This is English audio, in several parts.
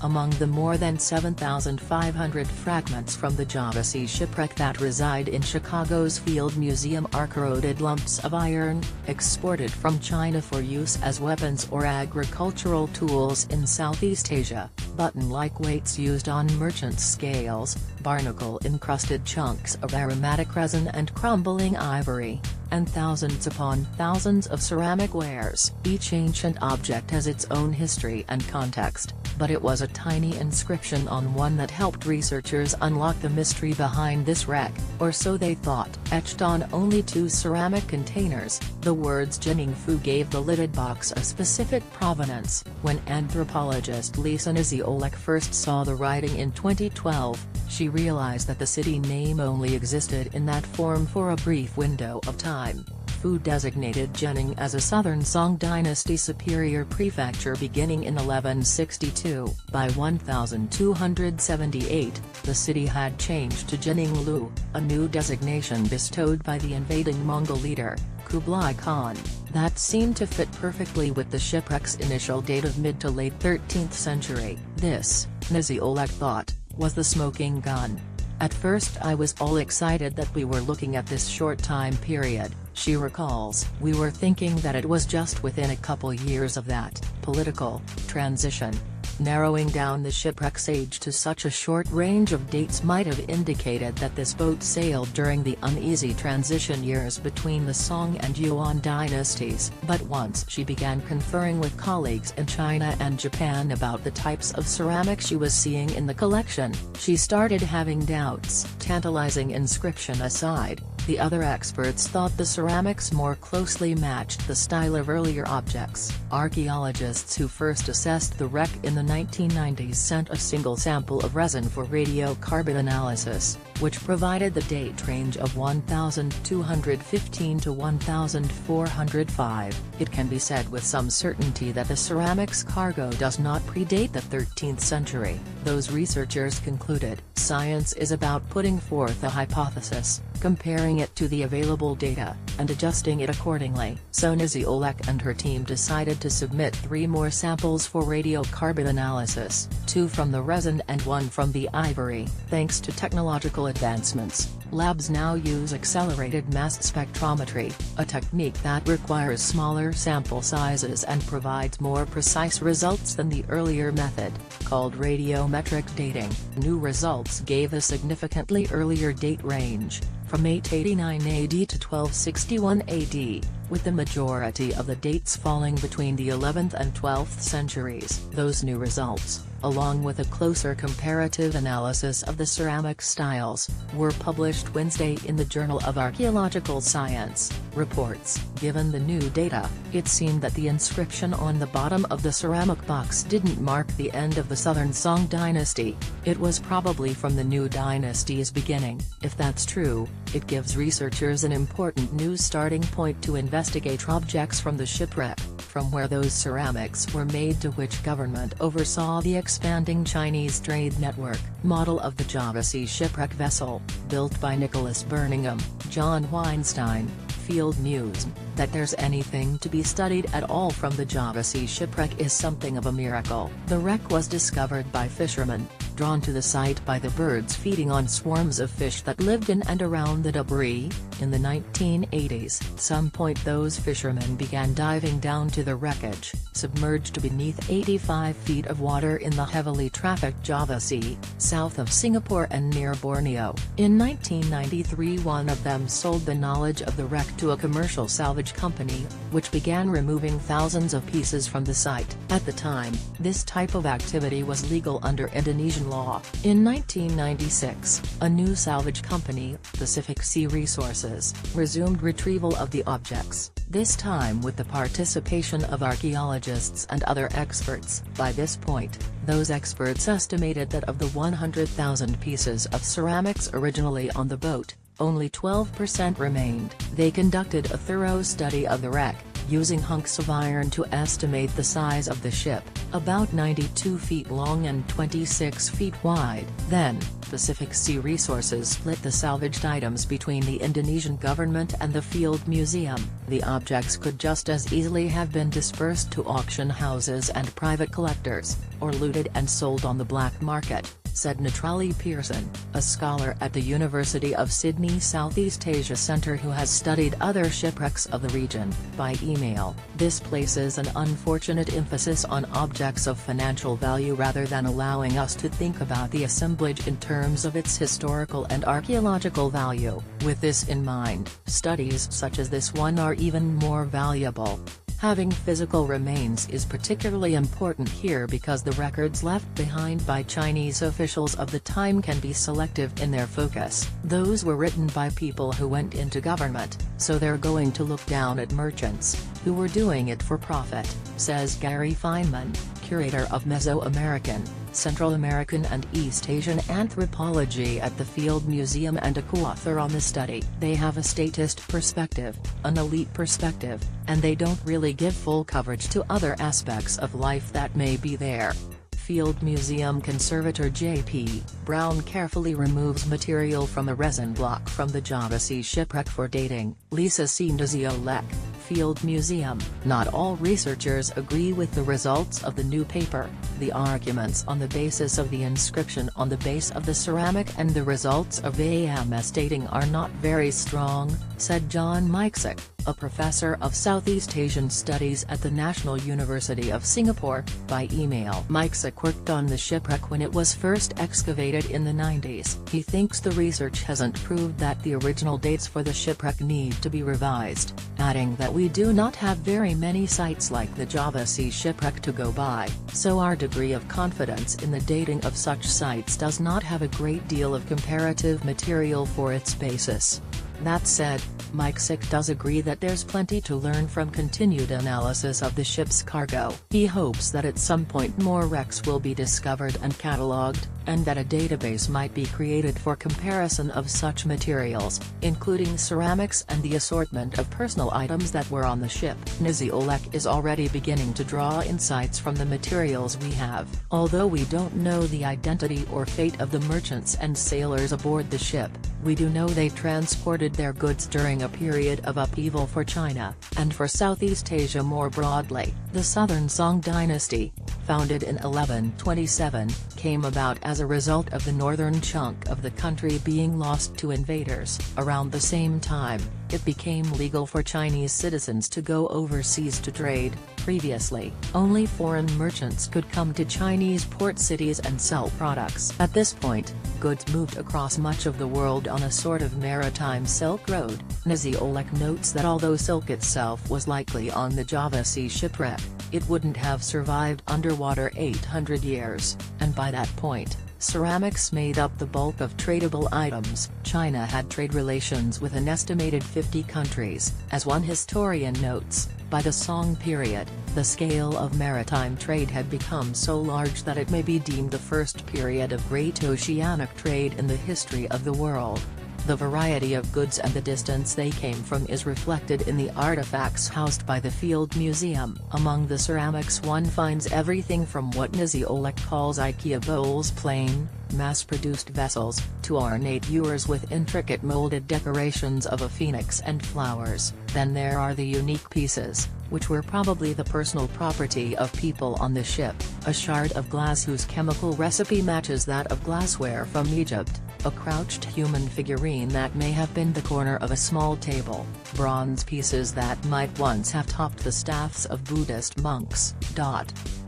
Among the more than 7,500 fragments from the Java Sea shipwreck that reside in Chicago's Field Museum are corroded lumps of iron, exported from China for use as weapons or agricultural tools in Southeast Asia, button-like weights used on merchant scales, barnacle-encrusted chunks of aromatic resin and crumbling ivory, and thousands upon thousands of ceramic wares. Each ancient object has its own history and context, but it was a tiny inscription on one that helped researchers unlock the mystery behind this wreck, or so they thought. Etched on only 2 ceramic containers, the words Jining Fu gave the lidded box a specific provenance. When anthropologist Lisa Niziolek first saw the writing in 2012, she realized that the city name only existed in that form for a brief window of time. Fu designated Jining as a southern Song dynasty superior prefecture beginning in 1162. By 1278, the city had changed to Jining-lu, a new designation bestowed by the invading Mongol leader, Kublai Khan, that seemed to fit perfectly with the shipwreck's initial date of mid to late 13th century. This, Niziolek thought, was the smoking gun. At first I was all excited that we were looking at this short time period, she recalls. We were thinking that it was just within a couple years of that political transition. Narrowing down the shipwreck's age to such a short range of dates might have indicated that this boat sailed during the uneasy transition years between the Song and Yuan dynasties. But once she began conferring with colleagues in China and Japan about the types of ceramic she was seeing in the collection, she started having doubts. Tantalizing inscription aside, the other experts thought the ceramics more closely matched the style of earlier objects. Archaeologists who first assessed the wreck in the 1990s sent a single sample of resin for radiocarbon analysis, which provided the date range of 1215 to 1405. It can be said with some certainty that the ceramics cargo does not predate the 13th century. Those researchers concluded, science is about putting forth a hypothesis, comparing it to the available data, and adjusting it accordingly. So Niziolek and her team decided to submit 3 more samples for radiocarbon analysis, 2 from the resin and 1 from the ivory. Thanks to technological advancements, labs now use accelerated mass spectrometry, a technique that requires smaller sample sizes and provides more precise results than the earlier method, called radiometric dating. New results gave a significantly earlier date range, from 889 AD to 1261 AD, with the majority of the dates falling between the 11th and 12th centuries. Those new results, along with a closer comparative analysis of the ceramic styles, were published Wednesday in the Journal of Archaeological Science. Reports. Given the new data, it seemed that the inscription on the bottom of the ceramic box didn't mark the end of the Southern Song dynasty. It was probably from the new dynasty's beginning. If that's true, it gives researchers an important new starting point to investigate objects from the shipwreck, from where those ceramics were made to which government oversaw the expanding Chinese trade network. Model of the Java Sea shipwreck vessel, built by Nicholas Birmingham, John Weinstein, Field Museum. That there's anything to be studied at all from the Java Sea shipwreck is something of a miracle. The wreck was discovered by fishermen, drawn to the site by the birds feeding on swarms of fish that lived in and around the debris. In the 1980s, some point those fishermen began diving down to the wreckage, submerged beneath 85 feet of water in the heavily trafficked Java Sea, south of Singapore and near Borneo. In 1993, one of them sold the knowledge of the wreck to a commercial salvage company, which began removing thousands of pieces from the site. At the time, this type of activity was legal under Indonesian law. In 1996, a new salvage company, Pacific Sea Resources, resumed retrieval of the objects, this time with the participation of archaeologists and other experts. By this point, those experts estimated that of the 100,000 pieces of ceramics originally on the boat, only 12% remained. They conducted a thorough study of the wreck, using hunks of iron to estimate the size of the ship, about 92 feet long and 26 feet wide. Then, Pacific Sea Resources split the salvaged items between the Indonesian government and the Field Museum. The objects could just as easily have been dispersed to auction houses and private collectors, or looted and sold on the black market, said Natrali Pearson, a scholar at the University of Sydney Southeast Asia Centre who has studied other shipwrecks of the region, by email. This places an unfortunate emphasis on objects of financial value rather than allowing us to think about the assemblage in terms of its historical and archaeological value. With this in mind, studies such as this one are even more valuable. Having physical remains is particularly important here because the records left behind by Chinese officials of the time can be selective in their focus. Those were written by people who went into government, so they're going to look down at merchants, who were doing it for profit, says Gary Feynman, curator of Mesoamerican, Central American and East Asian anthropology at the Field Museum and a co-author on the study. They have a statist perspective, an elite perspective, and they don't really give full coverage to other aspects of life that may be there. Field Museum conservator J.P. Brown carefully removes material from a resin block from the Java Sea shipwreck for dating. Lisa C. Niziolek, Field Museum. Not all researchers agree with the results of the new paper. The arguments on the basis of the inscription on the base of the ceramic and the results of AMS dating are not very strong, said John Meixek, a professor of Southeast Asian Studies at the National University of Singapore, by email. Meixek worked on the shipwreck when it was first excavated in the 90s. He thinks the research hasn't proved that the original dates for the shipwreck need to be revised, adding that we do not have very many sites like the Java Sea shipwreck to go by, so our degree of confidence in the dating of such sites does not have a great deal of comparative material for its basis. That said, Meixek does agree that there's plenty to learn from continued analysis of the ship's cargo. He hopes that at some point more wrecks will be discovered and catalogued, and that a database might be created for comparison of such materials, including ceramics and the assortment of personal items that were on the ship. Niziolek is already beginning to draw insights from the materials we have. Although we don't know the identity or fate of the merchants and sailors aboard the ship, we do know they transported their goods during a period of upheaval for China, and for Southeast Asia more broadly. The Southern Song dynasty, founded in 1127, came about as a result of the northern chunk of the country being lost to invaders. Around the same time, it became legal for Chinese citizens to go overseas to trade. Previously, only foreign merchants could come to Chinese port cities and sell products. At this point, goods moved across much of the world on a sort of maritime Silk Road. Niziolek notes that although silk itself was likely on the Java Sea shipwreck, it wouldn't have survived underwater 800 years, and by that point, ceramics made up the bulk of tradable items. China had trade relations with an estimated 50 countries, as one historian notes. By the Song period, the scale of maritime trade had become so large that it may be deemed the first period of great oceanic trade in the history of the world. The variety of goods and the distance they came from is reflected in the artifacts housed by the Field Museum. Among the ceramics one finds everything from what Niziolek calls IKEA bowls, plain, mass-produced vessels, to ornate ewers with intricate molded decorations of a phoenix and flowers. Then there are the unique pieces, which were probably the personal property of people on the ship, a shard of glass whose chemical recipe matches that of glassware from Egypt, a crouched human figurine that may have been the corner of a small table, bronze pieces that might once have topped the staffs of Buddhist monks.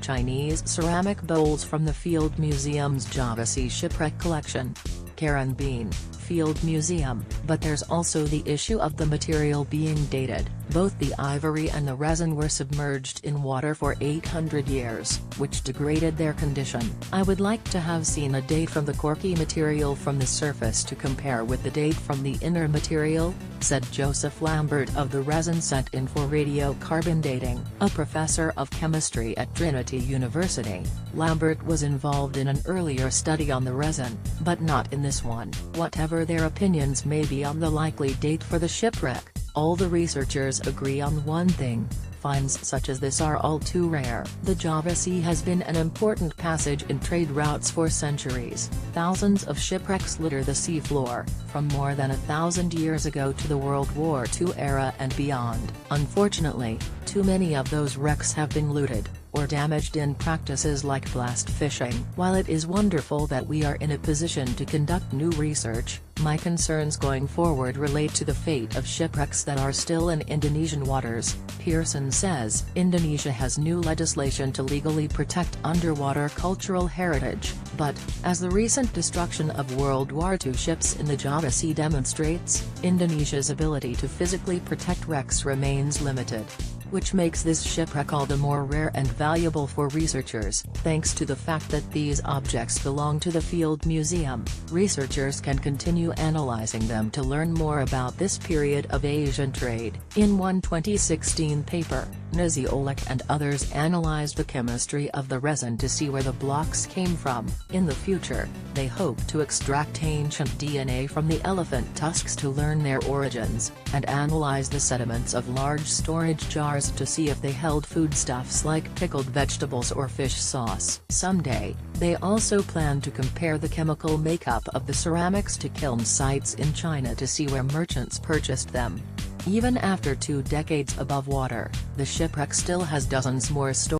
Chinese ceramic bowls from the Field Museum's Java Sea shipwreck collection. Karen Bean, Field Museum. But there's also the issue of the material being dated. Both the ivory and the resin were submerged in water for 800 years, which degraded their condition. I would like to have seen a date from the corky material from the surface to compare with the date from the inner material, said Joseph Lambert of the Resin Set in for Radiocarbon Dating, a professor of chemistry at Trinity University. Lambert was involved in an earlier study on the resin, but not in this one. Whatever their opinions may be on the likely date for the shipwreck, All the researchers agree on one thing: finds such as this are all too rare. The Java Sea has been an important passage in trade routes for centuries. Thousands of shipwrecks litter the seafloor, from more than 1,000 years ago to the World War II era and beyond. Unfortunately, too many of those wrecks have been looted, or damaged in practices like blast fishing. While it is wonderful that we are in a position to conduct new research, my concerns going forward relate to the fate of shipwrecks that are still in Indonesian waters, Pearson says. Indonesia has new legislation to legally protect underwater cultural heritage, but, as the recent destruction of World War II ships in the Java Sea demonstrates, Indonesia's ability to physically protect wrecks remains limited, which makes this shipwreck all the more rare and valuable for researchers. Thanks to the fact that these objects belong to the Field Museum, researchers can continue analyzing them to learn more about this period of Asian trade. In one 2016 paper, Naziolek and others analyzed the chemistry of the resin to see where the blocks came from. In the future, they hope to extract ancient DNA from the elephant tusks to learn their origins, and analyze the sediments of large storage jars to see if they held foodstuffs like pickled vegetables or fish sauce. Someday, they also plan to compare the chemical makeup of the ceramics to kiln sites in China to see where merchants purchased them. Even after 2 decades above water, the shipwreck still has dozens more stories.